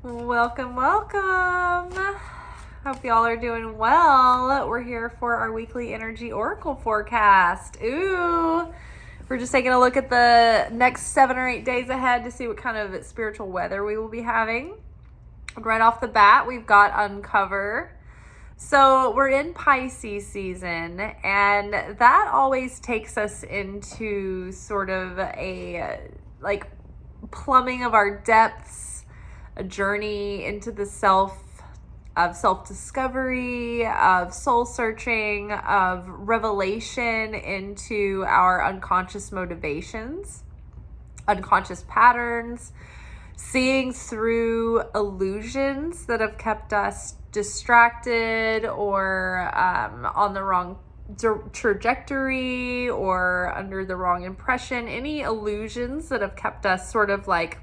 Welcome, welcome. Hope y'all are doing well. We're here for our weekly energy oracle forecast. Ooh, we're just taking a look at the next 7 or 8 days ahead to see what kind of spiritual weather we will be having. Right off the bat, we've got Uncover. So we're in Pisces season, and that always takes us into sort of a plumbing of our depths, a journey into the self-discovery, of soul searching, of revelation into our unconscious motivations, unconscious patterns, seeing through illusions that have kept us distracted or on the wrong trajectory or under the wrong impression, any illusions that have kept us sort of like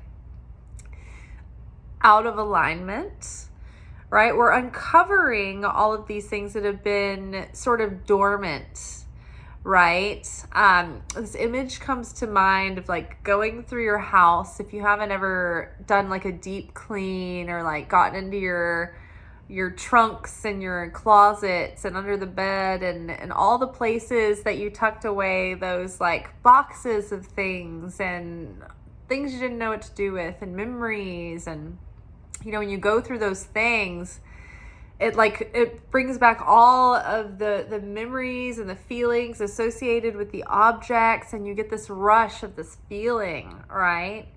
out of alignment, right? We're uncovering all of these things that have been sort of dormant, right? This image comes to mind of like going through your house. If you haven't ever done like a deep clean or like gotten into your trunks and your closets and under the bed and all the places that you tucked away those like boxes of things and things you didn't know what to do with and memories. And you know, when you go through those things, it brings back all of the memories and the feelings associated with the objects, and you get this rush of this feeling, right?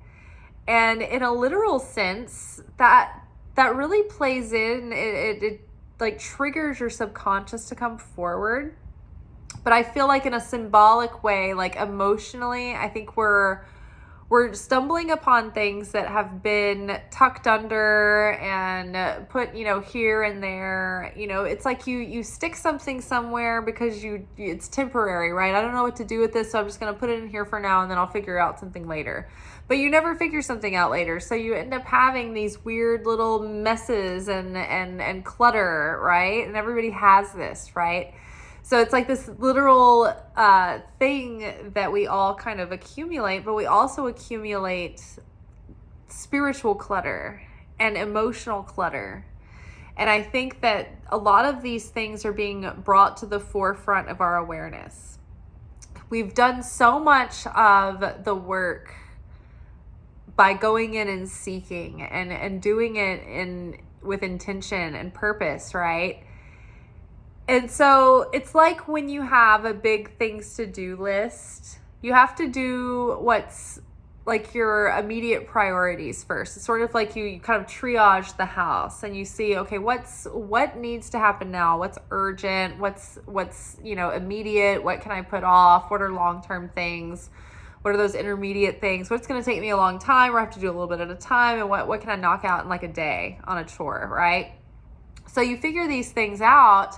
And in a literal sense, that really plays in. It like triggers your subconscious to come forward. But I feel like in a symbolic way, like emotionally, I think we're stumbling upon things that have been tucked under and put, here and there. It's like you stick something somewhere because it's temporary, right? I don't know what to do with this, so I'm just going to put it in here for now, and then I'll figure out something later. But you never figure something out later, so you end up having these weird little messes and clutter, right? And everybody has this, right? So it's like this literal thing that we all kind of accumulate, but we also accumulate spiritual clutter and emotional clutter. And I think that a lot of these things are being brought to the forefront of our awareness. We've done so much of the work by going in and seeking and doing it with intention and purpose, right? And so it's like when you have a big things to do list, you have to do what's like your immediate priorities first. It's sort of like you kind of triage the house and you see, okay, what needs to happen now? What's urgent? What's immediate? What can I put off? What are long-term things? What are those intermediate things? What's going to take me a long time, or I have to do a little bit at a time? And what can I knock out in like a day on a chore, right? So you figure these things out.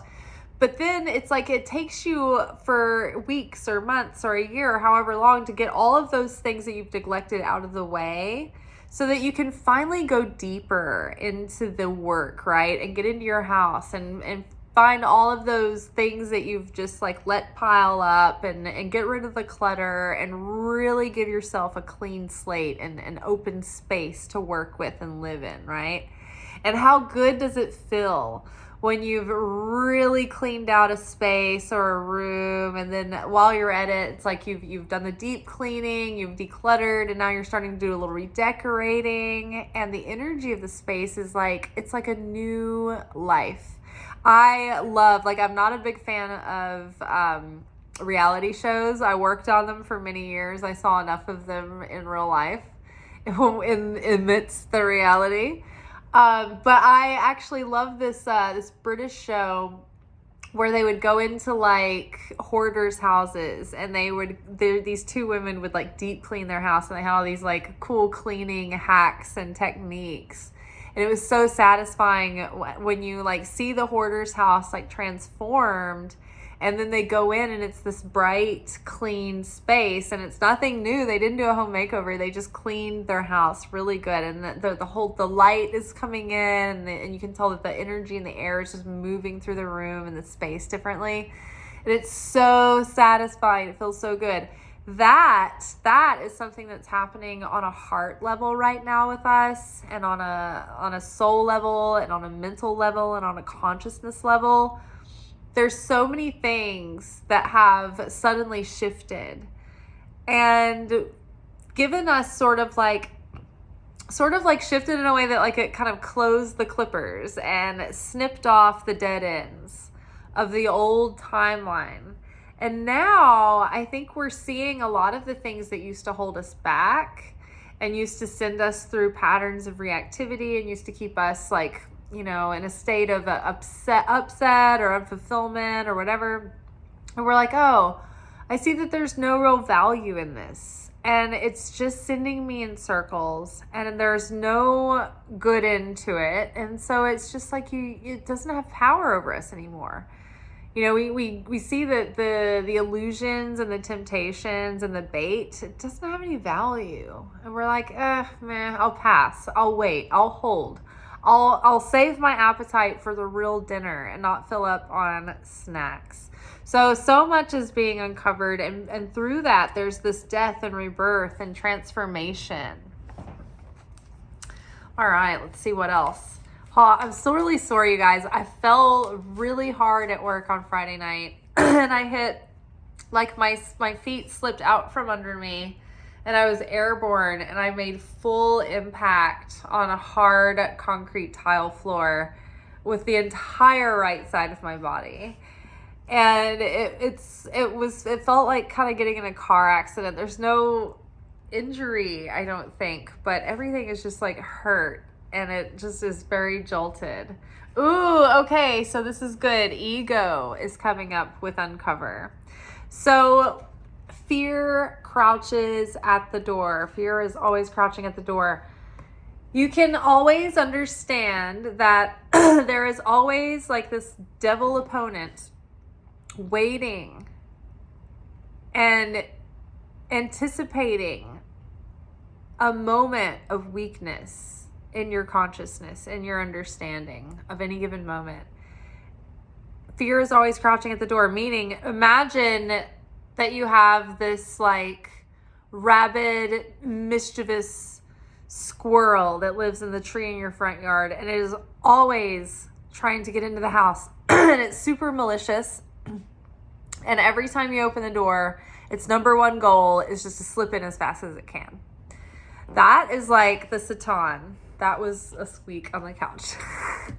But then it's like it takes you for weeks or months or a year or however long to get all of those things that you've neglected out of the way so that you can finally go deeper into the work, right? And get into your house and find all of those things that you've just like let pile up and get rid of the clutter and really give yourself a clean slate and an open space to work with and live in, right? And how good does it feel when you've really cleaned out a space or a room, and then while you're at it, it's like you've done the deep cleaning, you've decluttered, and now you're starting to do a little redecorating, and the energy of the space is like, it's like a new life. I'm not a big fan of reality shows. I worked on them for many years. I saw enough of them in real life amidst the reality. But I actually love this British show where they would go into like hoarders' houses, and these two women would like deep clean their house, and they had all these like cool cleaning hacks and techniques. And it was so satisfying when you like see the hoarder's house like transformed, and then they go in and it's this bright, clean space, and it's nothing new. They didn't do a home makeover. They just cleaned their house really good, and the light is coming in, and you can tell that the energy in the air is just moving through the room and the space differently. And it's so satisfying. It feels so good. that is something that's happening on a heart level right now with us, and on a soul level, and on a mental level, and on a consciousness level. There's so many things that have suddenly shifted and given us sort of like shifted in a way that like it kind of closed the clippers and snipped off the dead ends of the old timeline. And now I think we're seeing a lot of the things that used to hold us back and used to send us through patterns of reactivity and used to keep us like, in a state of upset or unfulfillment or whatever. And we're like, oh, I see that there's no real value in this. And it's just sending me in circles and there's no good into it. And so it's just like it doesn't have power over us anymore. We see that the illusions and the temptations and the bait, it doesn't have any value. And we're like, man, I'll pass. I'll wait. I'll hold. I'll save my appetite for the real dinner and not fill up on snacks. So much is being uncovered, and through that, there's this death and rebirth and transformation. All right, let's see what else. I'm so really sorry, you guys. I fell really hard at work on Friday night, and I hit, like my feet slipped out from under me, and I was airborne, and I made full impact on a hard concrete tile floor with the entire right side of my body. And it felt like kind of getting in a car accident. There's no injury, I don't think, but everything is just like hurt, and it just is very jolted. Ooh, okay, so this is good. Ego is coming up with Uncover. So fear crouches at the door. Fear is always crouching at the door. You can always understand that there is always like this devil opponent waiting and anticipating a moment of weakness in your consciousness, in your understanding of any given moment. Fear is always crouching at the door, meaning imagine that you have this like rabid, mischievous squirrel that lives in the tree in your front yard, and it is always trying to get into the house and it's super malicious. And every time you open the door, its number one goal is just to slip in as fast as it can. That is like the Satan. That was a squeak on the couch.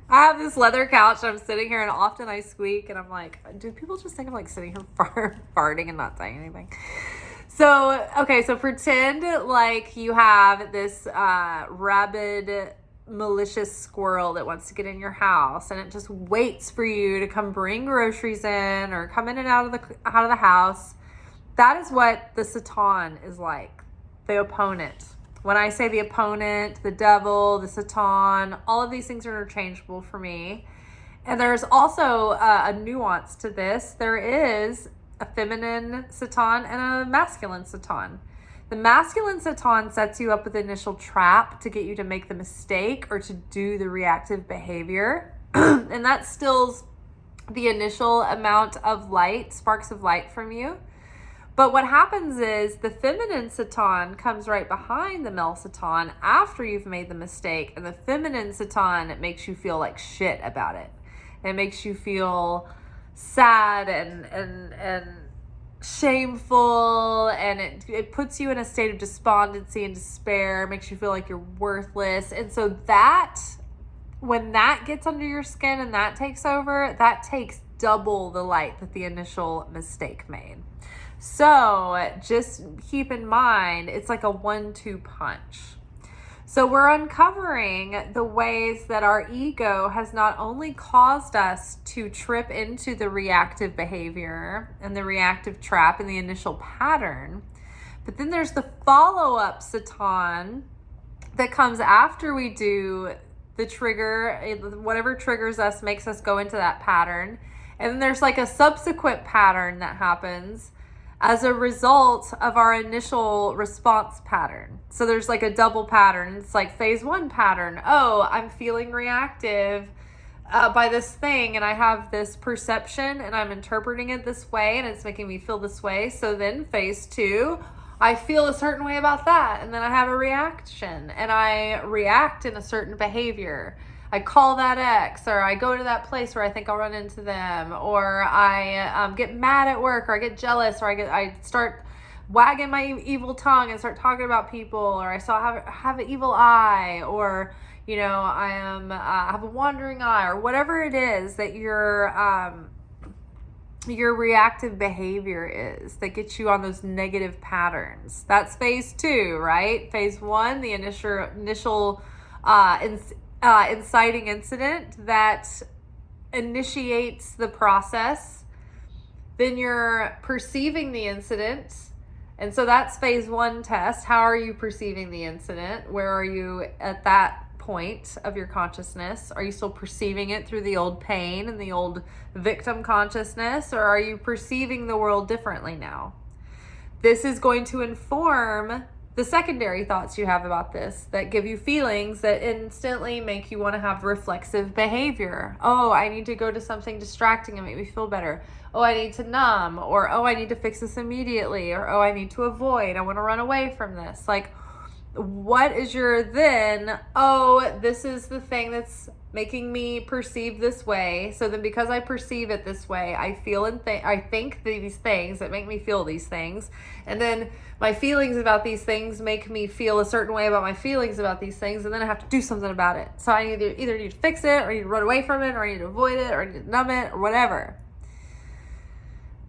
I have this leather couch and I'm sitting here and often I squeak and I'm like, do people just think I'm like sitting here farting and not saying anything? So, okay, so pretend like you have this rabid, malicious squirrel that wants to get in your house, and it just waits for you to come bring groceries in or come in and out of the house. That is what the Satan is like, the opponent. When I say the opponent, the devil, the Satan, all of these things are interchangeable for me. And there's also a nuance to this. There is a feminine Satan and a masculine Satan. The masculine Satan sets you up with the initial trap to get you to make the mistake or to do the reactive behavior. And that stills the initial amount of light, sparks of light from you. But what happens is the feminine Satan comes right behind the male Satan after you've made the mistake. And the feminine Satan makes you feel like shit about it. It makes you feel sad and shameful, and it puts you in a state of despondency and despair, makes you feel like you're worthless. And so that, when that gets under your skin and that takes over, that takes double the light that the initial mistake made. So just keep in mind, it's like a 1-2 punch. So we're uncovering the ways that our ego has not only caused us to trip into the reactive behavior and the reactive trap and the initial pattern, but then there's the follow-up Satan that comes after we do the trigger, whatever triggers us makes us go into that pattern. And then there's like a subsequent pattern that happens as a result of our initial response pattern. So there's like a double pattern. It's like phase 1 pattern. Oh, I'm feeling reactive. by this thing, and I have this perception and I'm interpreting it this way and it's making me feel this way. So then phase 2, I feel a certain way about that, and then I have a reaction and I react in a certain behavior. I call that ex, or I go to that place where I think I'll run into them, or I get mad at work, or I get jealous, or I start wagging my evil tongue and start talking about people, or I have an evil eye, or I have a wandering eye, or whatever it is that your reactive behavior is that gets you on those negative patterns. That's phase 2, right? Phase 1, the initial inciting incident that initiates the process. Then you're perceiving the incident. And so that's phase 1 test. How are you perceiving the incident? Where are you at that point of your consciousness? Are you still perceiving it through the old pain and the old victim consciousness, or are you perceiving the world differently now? This is going to inform the secondary thoughts you have about this that give you feelings that instantly make you want to have reflexive behavior. Oh, I need to go to something distracting and make me feel better. Oh, I need to numb, or oh, I need to fix this immediately, or oh, I need to avoid. I want to run away from this. Like, what is your then? Oh, this is the thing that's making me perceive this way. So then because I perceive it this way, I feel and I think these things that make me feel these things. And then my feelings about these things make me feel a certain way about my feelings about these things. And then I have to do something about it. So I either need to fix it, or I need to run away from it, or I need to avoid it, or I need to numb it, or whatever.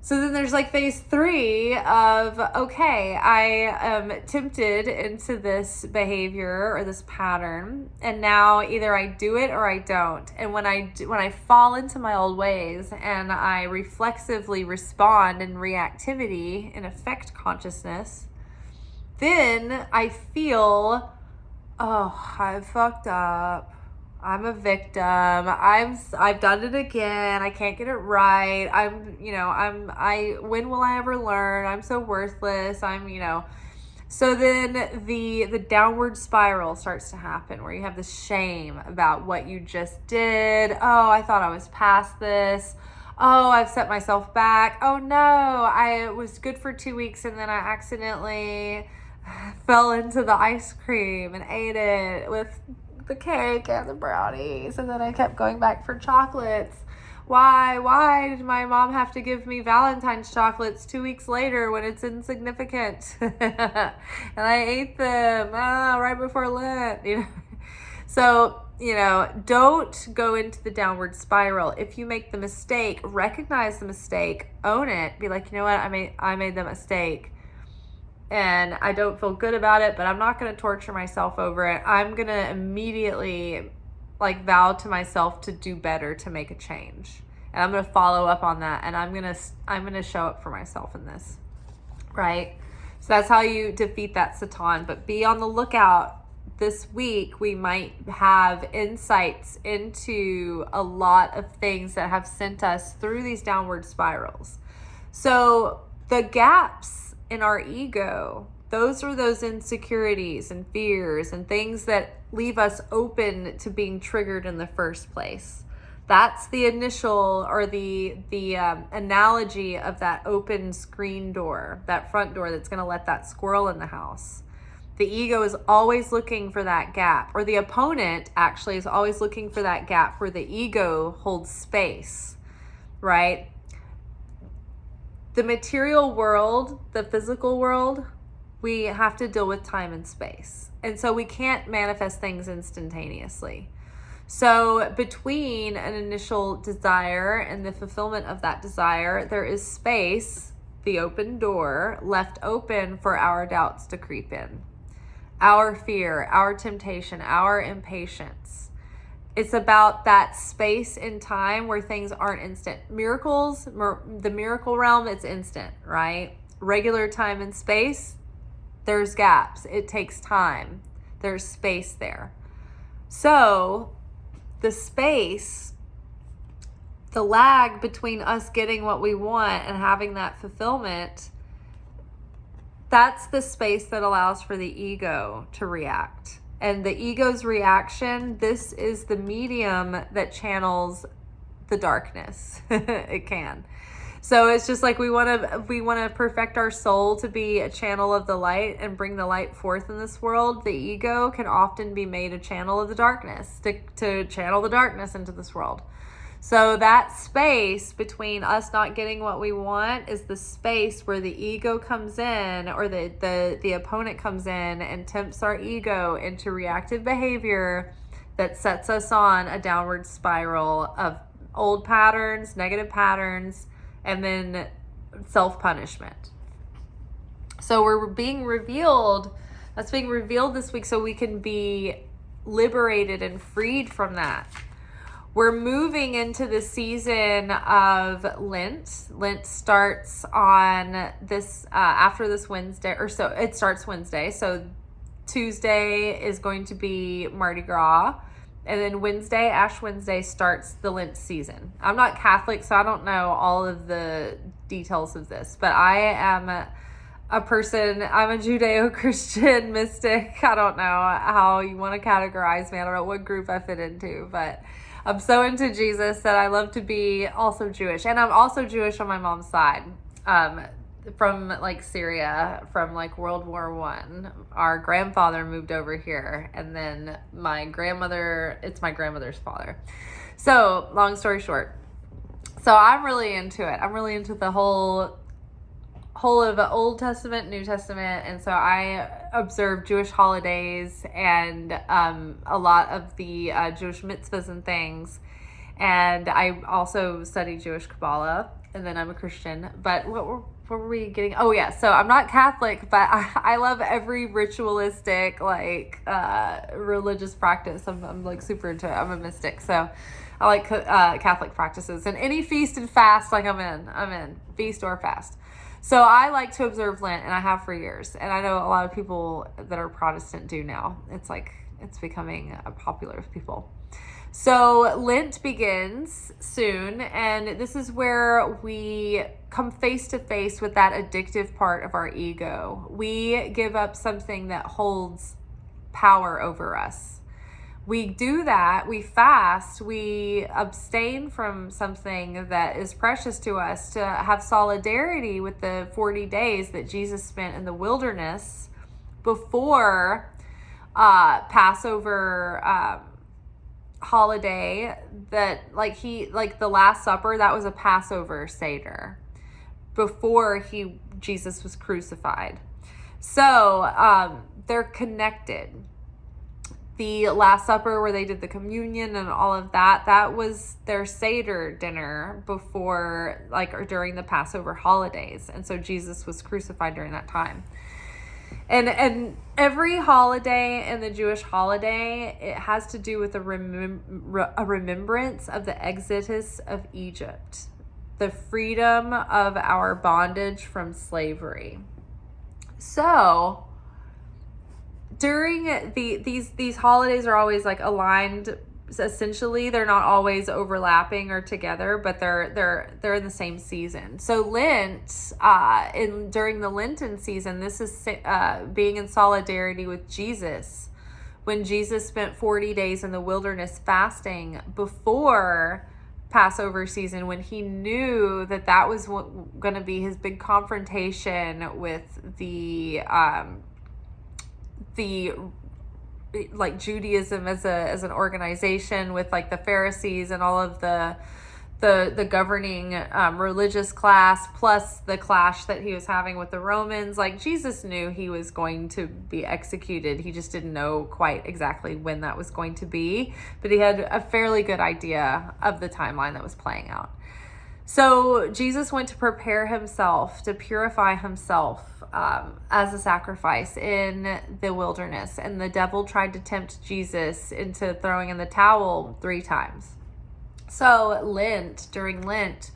So then there's like phase 3 of, okay, I am tempted into this behavior or this pattern, and now either I do it or I don't. And when I fall into my old ways and I reflexively respond in reactivity, in effect consciousness, then I feel, oh, I fucked up. I'm a victim. I've done it again. I can't get it right. When will I ever learn? I'm so worthless. So then the downward spiral starts to happen, where you have this shame about what you just did. Oh, I thought I was past this. Oh, I've set myself back. Oh no, I was good for 2 weeks and then I accidentally fell into the ice cream and ate it with the cake and the brownies, and then I kept going back for chocolates. Why did my mom have to give me Valentine's chocolates 2 weeks later when it's insignificant? And I ate them right before Lent. So don't go into the downward spiral. If you make the mistake, recognize the mistake, own it, be like, you know what, I made the mistake. And I don't feel good about it, but I'm not going to torture myself over it. I'm going to immediately vow to myself to do better, to make a change. And I'm going to follow up on that. And I'm going to show up for myself in this. Right? So that's how you defeat that Satan. But be on the lookout. This week, we might have insights into a lot of things that have sent us through these downward spirals. So the gaps in our ego, those are those insecurities and fears and things that leave us open to being triggered in the first place. That's the initial, or the analogy of that open screen door, that front door that's going to let that squirrel in the house. The ego is always looking for that gap, or the opponent actually is always looking for that gap where the ego holds space, right? The material world, the physical world, we have to deal with time and space. And so we can't manifest things instantaneously. So between an initial desire and the fulfillment of that desire, there is space, the open door, left open for our doubts to creep in. Our fear, our temptation, our impatience. It's about that space in time where things aren't instant. Miracles, the miracle realm, it's instant, right? Regular time and space, there's gaps. It takes time. There's space there. So the space, the lag between us getting what we want and having that fulfillment, that's the space that allows for the ego to react And the ego's reaction, this is the medium that channels the darkness. It can. So it's just like we want to perfect our soul to be a channel of the light and bring the light forth in this world. The ego can often be made a channel of the darkness, to channel the darkness into this world. So that space between us not getting what we want is the space where the ego comes in, or the opponent comes in and tempts our ego into reactive behavior that sets us on a downward spiral of old patterns, negative patterns, and then self-punishment. So we're being revealed, that's being revealed this week so we can be liberated and freed from that. We're moving into the season of Lent. Lent starts on this, after this Wednesday, or so it starts Wednesday. So Tuesday is going to be Mardi Gras. And then Wednesday, Ash Wednesday, starts the Lent season. I'm not Catholic, so I don't know all of the details of this. But I am a person, I'm a Judeo-Christian mystic. I don't know how you want to categorize me. I don't know what group I fit into. But I'm so into Jesus that I love to be also Jewish. And I'm also Jewish on my mom's side. From like Syria, from like World War I. Our grandfather moved over here, and then my grandmother, it's my grandmother's father. So long story short, so I'm really into it. I'm really into the whole of Old Testament, New Testament, and so I observe Jewish holidays and a lot of the Jewish mitzvahs and things. And I also study Jewish Kabbalah, and then I'm a Christian. But what were we getting? Oh yeah, so I'm not Catholic, but I love every ritualistic, like, religious practice. I'm like super into it. I'm a mystic, so I like Catholic practices. And any feast and fast, like I'm in, feast or fast. So I like to observe Lent, and I have for years. And I know a lot of people that are Protestant do now. It's like, it's becoming popular with people. So Lent begins soon, and this is where we come face to face with that addictive part of our ego. We give up something that holds power over us. We do that, we fast, we abstain from something that is precious to us to have solidarity with the 40 days that Jesus spent in the wilderness before Passover holiday, that like the Last Supper, that was a Passover Seder before Jesus was crucified. So they're connected. The Last Supper, where they did the communion and all of that, that was their Seder dinner before, like, or during the Passover holidays. And so Jesus was crucified during that time. And every holiday in the Jewish holiday, it has to do with a remembrance of the exodus of Egypt, the freedom of our bondage from slavery. So during these holidays are always like aligned. Essentially, they're not always overlapping or together, but they're in the same season. So Lent, during the Lenten season, this is being in solidarity with Jesus, when Jesus spent 40 days in the wilderness fasting before Passover season, when he knew that was going to be his big confrontation with the like Judaism as an organization, with like the Pharisees and all of the governing religious class, plus the clash that he was having with the Romans. Like, Jesus knew he was going to be executed. He just didn't know quite exactly when that was going to be, but he had a fairly good idea of the timeline that was playing out. So Jesus went to prepare himself, to purify himself as a sacrifice in the wilderness. And the devil tried to tempt Jesus into throwing in the towel 3 times. So during Lent,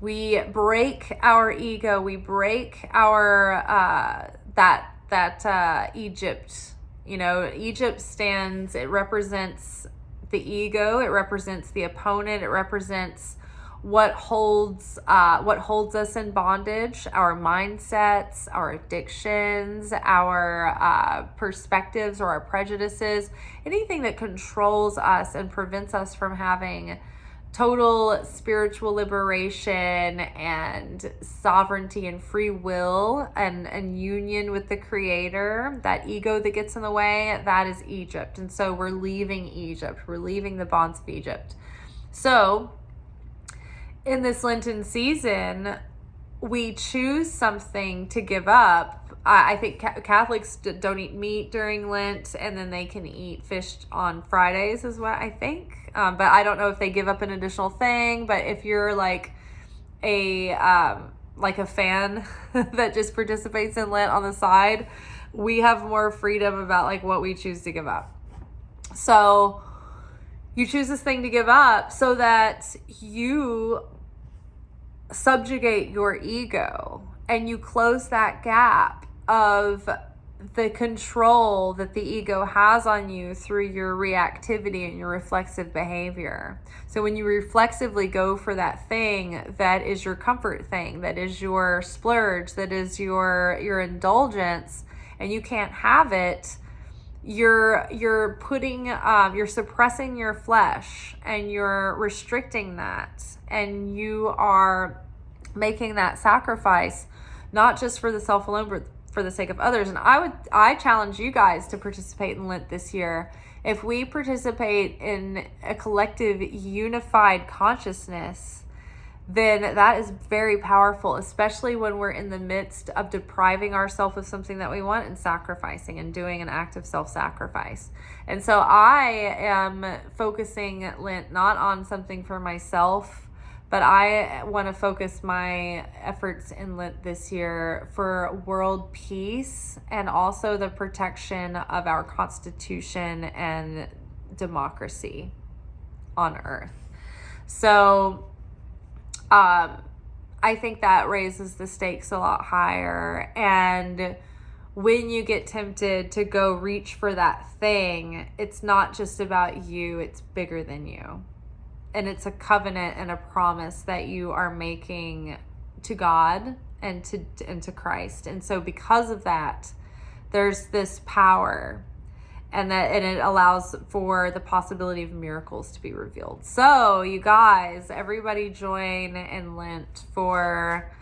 we break our ego, we break our, that Egypt. You know, Egypt stands, it represents the ego, it represents the opponent, it represents what holds us in bondage, our mindsets, our addictions, our perspectives or our prejudices, anything that controls us and prevents us from having total spiritual liberation and sovereignty and free will and union with the Creator. That ego that gets in the way, that is Egypt. And so we're leaving Egypt. We're leaving the bonds of Egypt. So in this Lenten season, we choose something to give up. I think Catholics don't eat meat during Lent, and then they can eat fish on Fridays is what I think. But I don't know if they give up an additional thing. But if you're like a fan that just participates in Lent on the side, we have more freedom about like what we choose to give up. So you choose this thing to give up so that you subjugate your ego and you close that gap of the control that the ego has on you through your reactivity and your reflexive behavior. So when you reflexively go for that thing that is your comfort thing, that is your splurge, that is your indulgence, and you can't have it, you're putting you're suppressing your flesh and you're restricting that, and you are making that sacrifice not just for the self alone but for the sake of others. And I challenge you guys to participate in Lent this year. If we participate in a collective unified consciousness, then that is very powerful, especially when we're in the midst of depriving ourselves of something that we want and sacrificing and doing an act of self-sacrifice. And so I am focusing Lent not on something for myself, but I want to focus my efforts in Lent this year for world peace and also the protection of our Constitution and democracy on earth. So I think that raises the stakes a lot higher. And when you get tempted to go reach for that thing, it's not just about you, it's bigger than you. And it's a covenant and a promise that you are making to God and to Christ. And so because of that, there's this power, and it allows for the possibility of miracles to be revealed. So you guys, everybody join in Lent for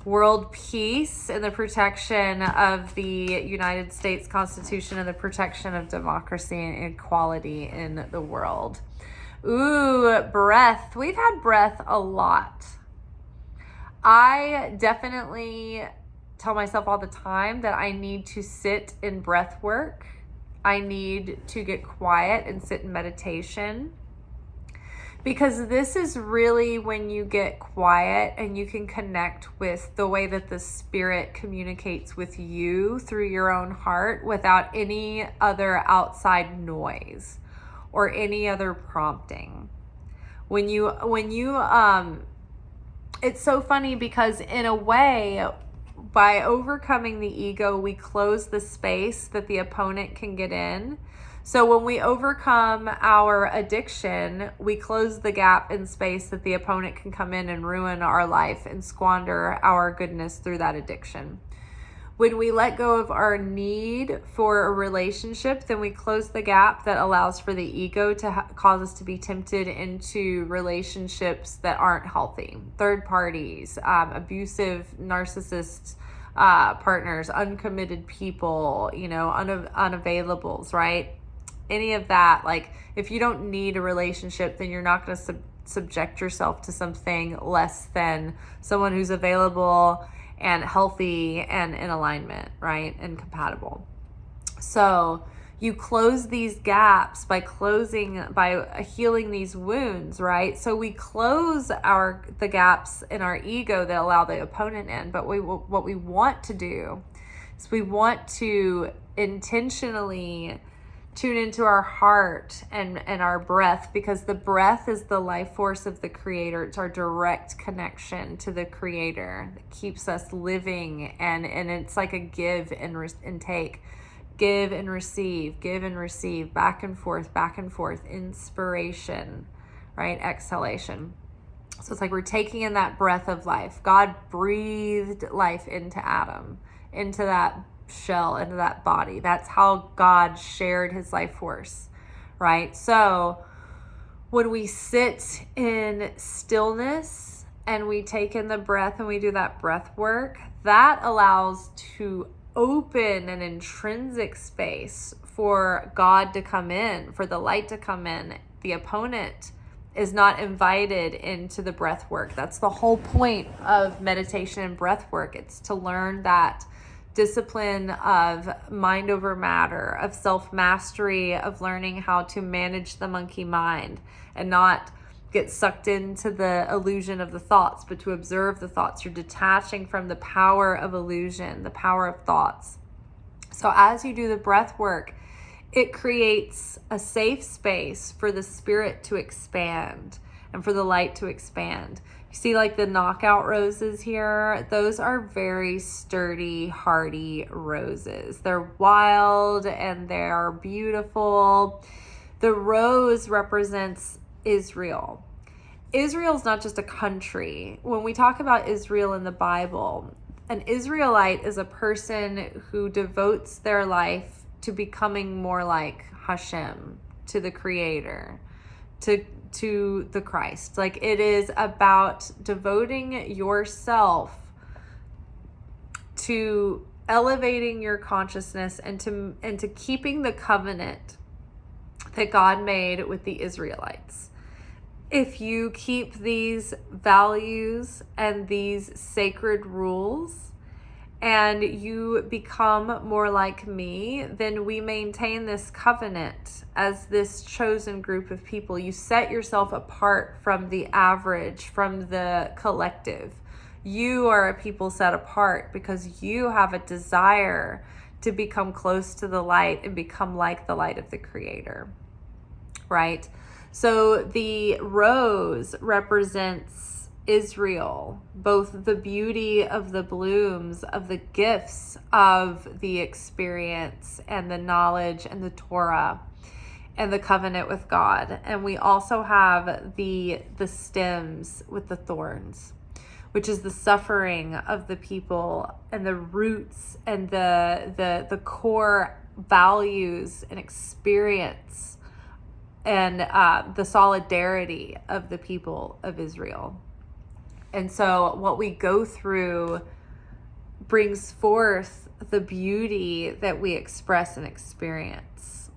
world peace and the protection of the United States Constitution and the protection of democracy and equality in the world. Ooh, breath. We've had breath a lot. I definitely tell myself all the time that I need to sit in breath work. I need to get quiet and sit in meditation, because this is really when you get quiet and you can connect with the way that the Spirit communicates with you through your own heart without any other outside noise or any other prompting. When you it's so funny because in a way, by overcoming the ego, we close the space that the opponent can get in. So when we overcome our addiction, we close the gap in space that the opponent can come in and ruin our life and squander our goodness through that addiction. When we let go of our need for a relationship, then we close the gap that allows for the ego to cause us to be tempted into relationships that aren't healthy. Third parties, abusive narcissist partners, uncommitted people, unavailables, right? Any of that. Like, if you don't need a relationship, then you're not going to subject yourself to something less than someone who's available and healthy and in alignment, right? And compatible. So you close these gaps by healing these wounds, right? So we close the gaps in our ego that allow the opponent in. But what we want to do is we want to intentionally tune into our heart and our breath, because the breath is the life force of the Creator. It's our direct connection to the Creator that keeps us living, and it's like a give and take, give and receive, back and forth, inspiration, right? Exhalation. So it's like we're taking in that breath of life. God breathed life into Adam, into that shell, into that body. That's how God shared his life force, right? So when we sit in stillness and we take in the breath and we do that breath work, that allows to open an intrinsic space for God to come in, for the light to come in. The opponent is not invited into the breath work. That's the whole point of meditation and breath work. It's to learn that discipline of mind over matter, of self-mastery, of learning how to manage the monkey mind and not get sucked into the illusion of the thoughts, but to observe the thoughts. You're detaching from the power of illusion, the power of thoughts. So as you do the breath work, it creates a safe space for the spirit to expand and for the light to expand. You see like the knockout roses here? Those are very sturdy, hardy roses. They're wild and they're beautiful. The rose represents Israel. Israel's not just a country. When we talk about Israel in the Bible, an Israelite is a person who devotes their life to becoming more like Hashem, to the Creator, to the Christ. Like it is about devoting yourself to elevating your consciousness and to keeping the covenant that God made with the Israelites. If you keep these values and these sacred rules and you become more like me, then we maintain this covenant as this chosen group of people. You set yourself apart from the average, from the collective. You are a people set apart because you have a desire to become close to the light and become like the light of the Creator, right? So the rose represents Israel, both the beauty of the blooms, of the gifts of the experience and the knowledge and the Torah and the covenant with God. And we also have the stems with the thorns, which is the suffering of the people and the roots and the core values and experience and the solidarity of the people of Israel. And so what we go through brings forth the beauty that we express and experience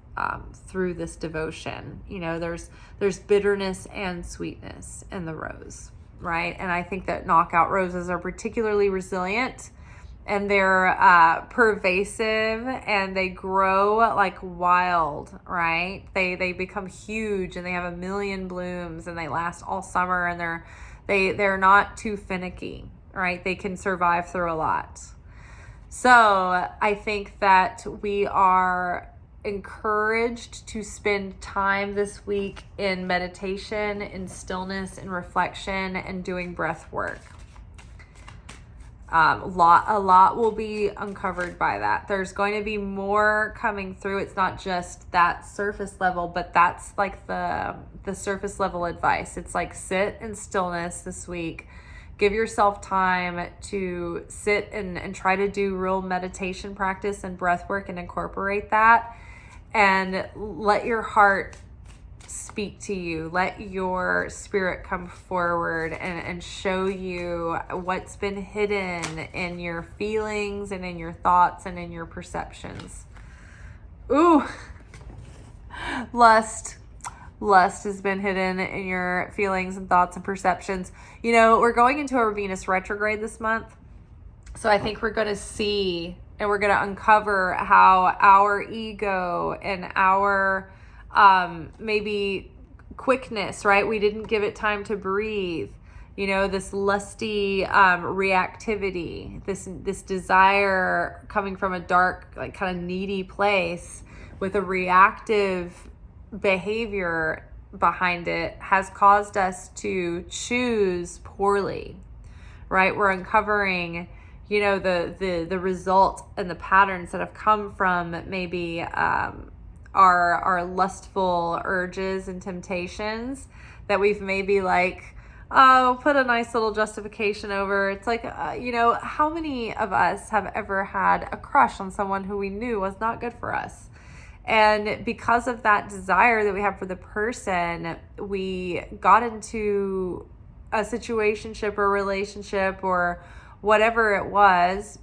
through this devotion. You know, there's bitterness and sweetness in the rose, right? And I think that knockout roses are particularly resilient and they're pervasive and they grow like wild, right? They become huge and they have 1 million blooms and they last all summer and they're not too finicky, right? They can survive through a lot. So I think that we are encouraged to spend time this week in meditation, in stillness, in reflection, and doing breath work. A lot will be uncovered by that. There's going to be more coming through. It's not just that surface level, but that's like the surface level advice. It's like sit in stillness this week. Give yourself time to sit and try to do real meditation practice and breath work and incorporate that. And let your heart speak to you. Let your spirit come forward and show you what's been hidden in your feelings and in your thoughts and in your perceptions. Ooh, lust has been hidden in your feelings and thoughts and perceptions. You know, we're going into a Venus retrograde this month. So I think we're going to see and we're going to uncover how our ego and our maybe quickness, right? We didn't give it time to breathe. You know, this lusty reactivity, this desire coming from a dark, like kind of needy place with a reactive behavior behind it has caused us to choose poorly, right? We're uncovering, you know, the result and the patterns that have come from maybe our lustful urges and temptations that we've maybe like put a nice little justification over. It's like, how many of us have ever had a crush on someone who we knew was not good for us? And because of that desire that we have for the person, we got into a situationship or relationship or whatever it was,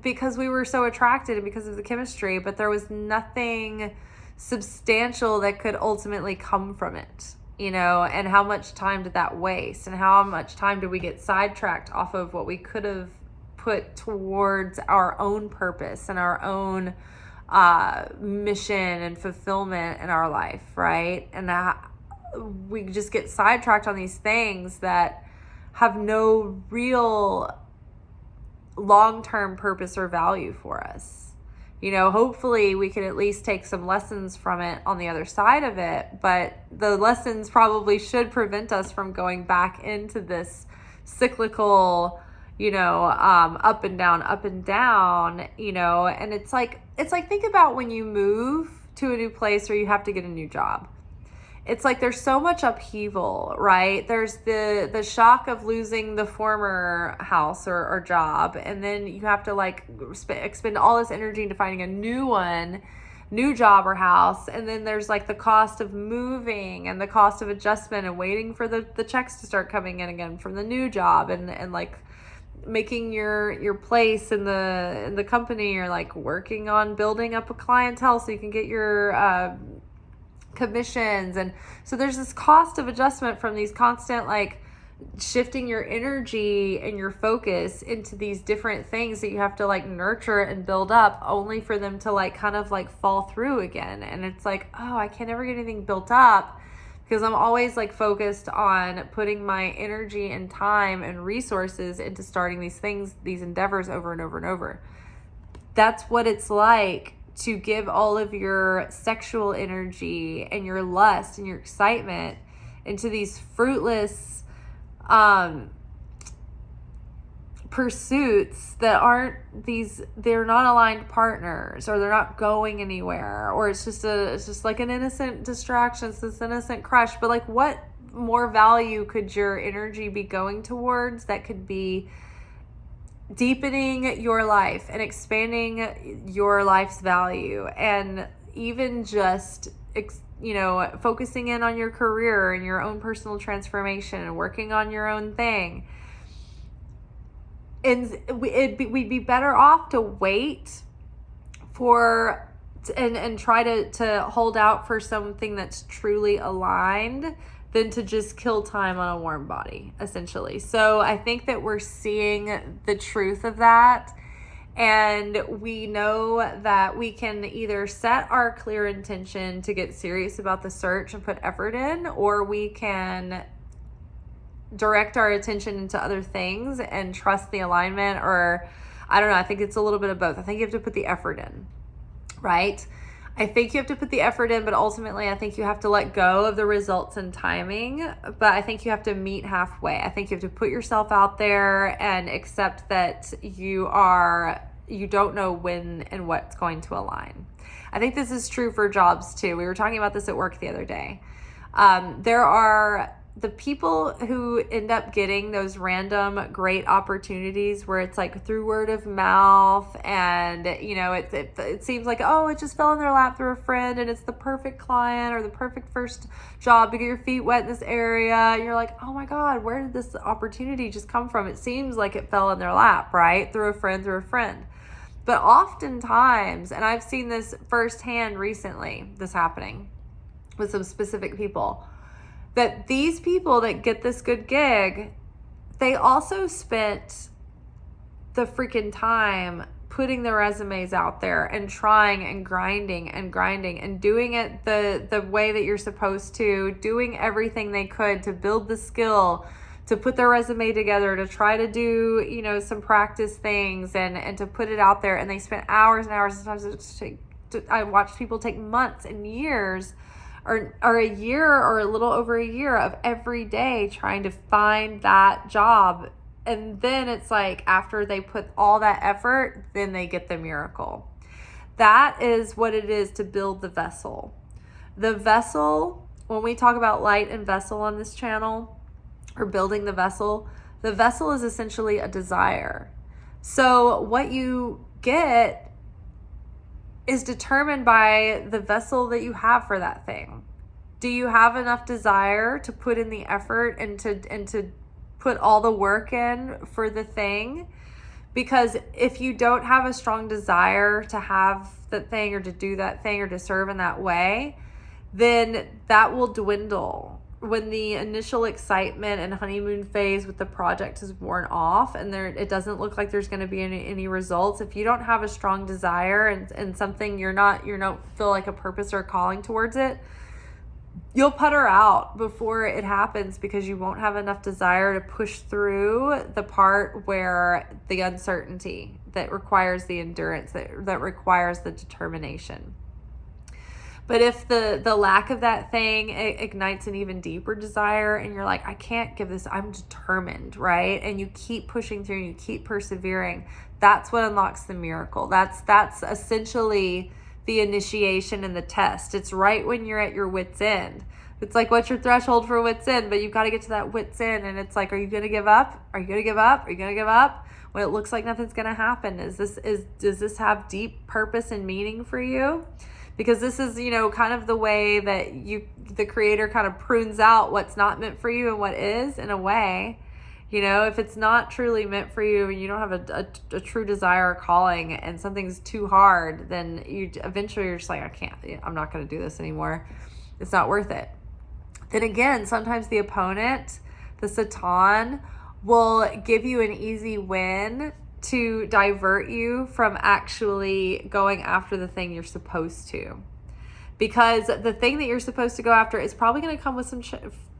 because we were so attracted and because of the chemistry, but there was nothing substantial that could ultimately come from it, and how much time did that waste, and how much time did we get sidetracked off of what we could have put towards our own purpose and our own mission and fulfillment in our life, right? And we just get sidetracked on these things that have no real long-term purpose or value for us. Hopefully we can at least take some lessons from it on the other side of it, but the lessons probably should prevent us from going back into this cyclical, up and down, and it's like, think about when you move to a new place or you have to get a new job. It's like there's so much upheaval, right? There's the shock of losing the former house or job, and then you have to expend all this energy into finding a new job or house, and then there's the cost of moving and the cost of adjustment and waiting for the checks to start coming in again from the new job, and making your place in the company, or working on building up a clientele so you can get your commissions. And so there's this cost of adjustment from these constant shifting your energy and your focus into these different things that you have to nurture and build up, only for them to fall through again. And it's I can't ever get anything built up because I'm always focused on putting my energy and time and resources into starting these things, these endeavors over and over and over. That's what it's like to give all of your sexual energy and your lust and your excitement into these fruitless pursuits that they're not aligned partners, or they're not going anywhere, or it's just an innocent distraction. It's this innocent crush. But what more value could your energy be going towards that could be deepening your life and expanding your life's value, and even just focusing in on your career and your own personal transformation and working on your own thing? And we'd be better off to wait for and try to hold out for something that's truly aligned than to just kill time on a warm body, essentially. So I think that we're seeing the truth of that, and we know that we can either set our clear intention to get serious about the search and put effort in, or we can direct our attention into other things and trust the alignment, or I don't know. I think it's a little bit of both. I think you have to put the effort in, right? I think you have to put the effort in, but ultimately I think you have to let go of the results and timing. But I think you have to meet halfway. I think you have to put yourself out there and accept that you don't know when and what's going to align. I think this is true for jobs too. We were talking about this at work the other day. There are the people who end up getting those random great opportunities where it's through word of mouth, and it seems it just fell in their lap through a friend, and it's the perfect client or the perfect first job to get your feet wet in this area. And you're oh my God, where did this opportunity just come from? It seems like it fell in their lap, right? Through a friend. But oftentimes, and I've seen this firsthand recently, this happening with some specific people, that these people that get this good gig, they also spent the freaking time putting their resumes out there and trying and grinding and doing it the way that you're supposed to, doing everything they could to build the skill, to put their resume together, to try to do, some practice things and to put it out there. And they spent hours and hours. Sometimes I watched people take months and years, or a year or a little over a year of every day trying to find that job. And then it's after they put all that effort, then they get the miracle. That is what it is to build the vessel. The vessel when we talk about light and vessel on this channel, or building the vessel is essentially a desire. So what you get is determined by the vessel that you have for that thing. Do you have enough desire to put in the effort and to put all the work in for the thing? Because if you don't have a strong desire to have that thing or to do that thing or to serve in that way, then that will dwindle. When the initial excitement and honeymoon phase with the project is worn off and it doesn't look like there's going to be any results, if you don't have a strong desire and something you don't feel like a purpose or a calling towards it, you'll putter out before it happens because you won't have enough desire to push through the part where the uncertainty that requires the endurance, that requires the determination. But if the lack of that thing ignites an even deeper desire and you're like, I can't give this, I'm determined, right? And you keep pushing through and you keep persevering, that's what unlocks the miracle. That's essentially the initiation and the test. It's right when you're at your wit's end. It's like, what's your threshold for wit's end? But you've got to get to that wit's end. And it's like, are you going to give up? Are you going to give up? Are you going to give up when it looks like nothing's going to happen? Does this have deep purpose and meaning for you? Because this is, kind of the way that the creator kind of prunes out what's not meant for you and what is, in a way. If it's not truly meant for you and you don't have a true desire or calling and something's too hard, then eventually you're just like, I'm not going to do this anymore. It's not worth it. Then again, sometimes the opponent, the Satan, will give you an easy win to divert you from actually going after the thing you're supposed to. Because the thing that you're supposed to go after is probably going to come with some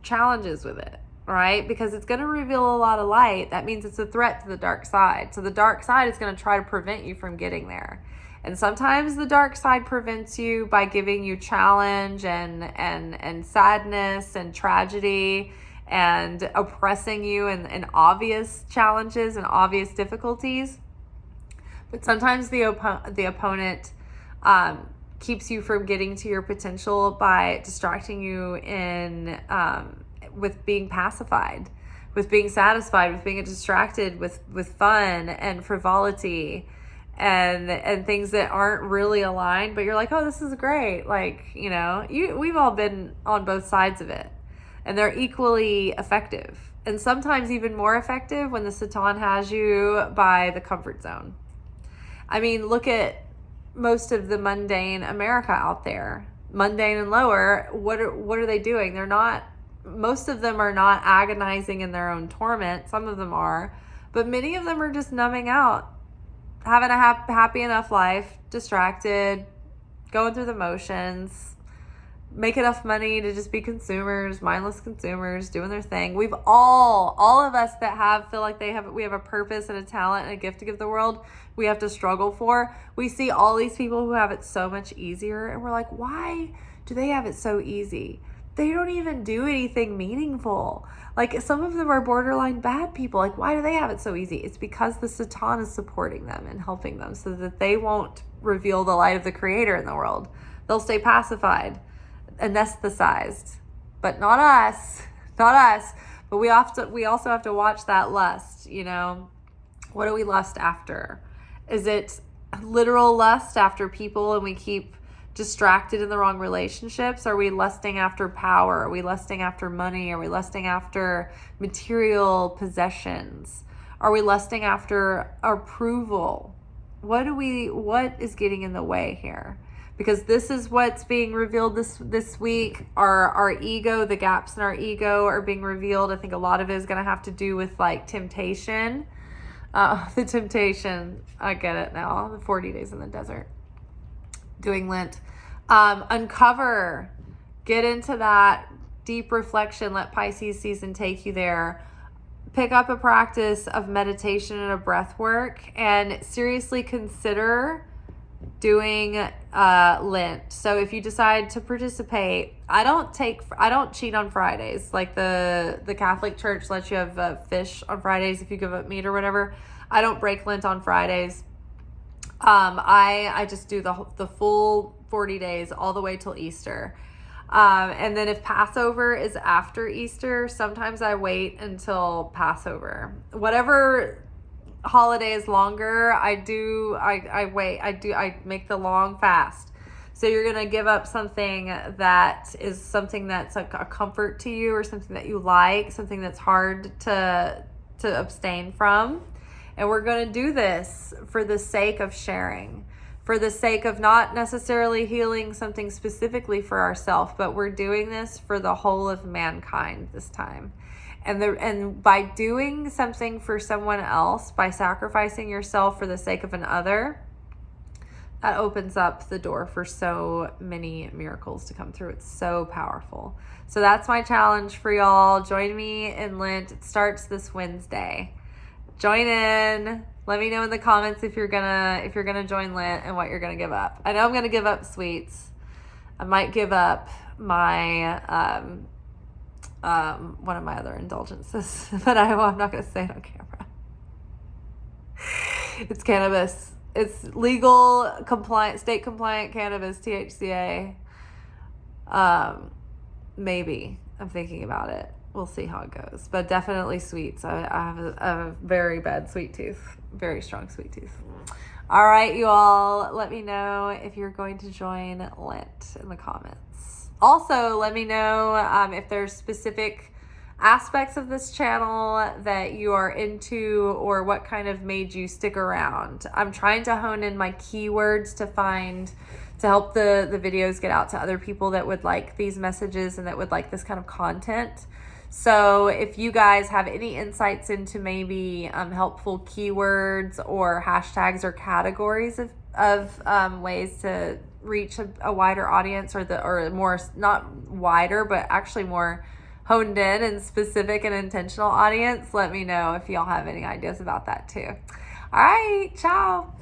challenges with it, right? Because it's going to reveal a lot of light. That means it's a threat to the dark side. So the dark side is going to try to prevent you from getting there. And sometimes the dark side prevents you by giving you challenge and sadness and tragedy and oppressing you and obvious challenges and obvious difficulties. But sometimes the opponent keeps you from getting to your potential by distracting you with being pacified, with being satisfied, with being distracted with fun and frivolity and things that aren't really aligned. But you're like, oh, this is great. We've all been on both sides of it. And they're equally effective. And sometimes even more effective when the Satan has you by the comfort zone. I mean, look at most of the mundane America out there. Mundane and lower, what are they doing? Most of them are not agonizing in their own torment. Some of them are. But many of them are just numbing out. Having a happy enough life, distracted, going through the motions, make enough money to just be consumers, mindless consumers, doing their thing. We've all of us that feel like we have a purpose and a talent and a gift to give the world, we have to struggle for. We see all these people who have it so much easier and we're like, why do they have it so easy? They don't even do anything meaningful. Like, some of them are borderline bad people. Like, why do they have it so easy? It's because the Satan is supporting them and helping them so that they won't reveal the light of the creator in the world. They'll stay pacified, anesthetized, but not us. But we also have to watch that lust. What do we lust after? Is it literal lust after people and we keep distracted in the wrong relationships? Are we lusting after power? Are we lusting after money? Are we lusting after material possessions? Are we lusting after approval? What is getting in the way here? Because this is what's being revealed this week. Our ego, the gaps in our ego are being revealed. I think a lot of it is going to have to do with temptation. The temptation, I get it now. The 40 days in the desert, doing Lent. Uncover, get into that deep reflection. Let Pisces season take you there. Pick up a practice of meditation and a breath work, and seriously consider doing Lent. So if you decide to participate, I don't cheat on Fridays. Like the Catholic Church lets you have fish on Fridays if you give up meat or whatever. I don't break Lent on Fridays. I just do the full 40 days all the way till Easter. And then if Passover is after Easter, sometimes I wait until Passover. Whatever holiday is longer, I wait. I make the long fast. So you're going to give up something that is something that's like a comfort to you, or something that you like, something that's hard to abstain from. And we're going to do this for the sake of sharing, for the sake of not necessarily healing something specifically for ourselves, but we're doing this for the whole of mankind this time. And by doing something for someone else, by sacrificing yourself for the sake of another, that opens up the door for so many miracles to come through. It's so powerful. So that's my challenge for y'all. Join me in Lent. It starts this Wednesday. Join in. Let me know in the comments if you're gonna join Lent and what you're gonna give up. I know I'm gonna give up sweets. I might give up my one of my other indulgences, but I'm not gonna say it on camera. It's cannabis. It's legal, compliant, state compliant cannabis, THCA. Maybe. I'm thinking about it. We'll see how it goes. But definitely sweets. I have a very bad sweet tooth. Very strong sweet tooth. All right, you all. Let me know if you're going to join Lent in the comments. Also, let me know if there's specific aspects of this channel that you are into, or what kind of made you stick around. I'm trying to hone in my keywords to help the videos get out to other people that would like these messages and that would like this kind of content. So if you guys have any insights into maybe helpful keywords or hashtags or categories of ways to reach a wider audience, or more, not wider, but actually more honed in and specific and intentional audience, let me know if y'all have any ideas about that too. All right, ciao.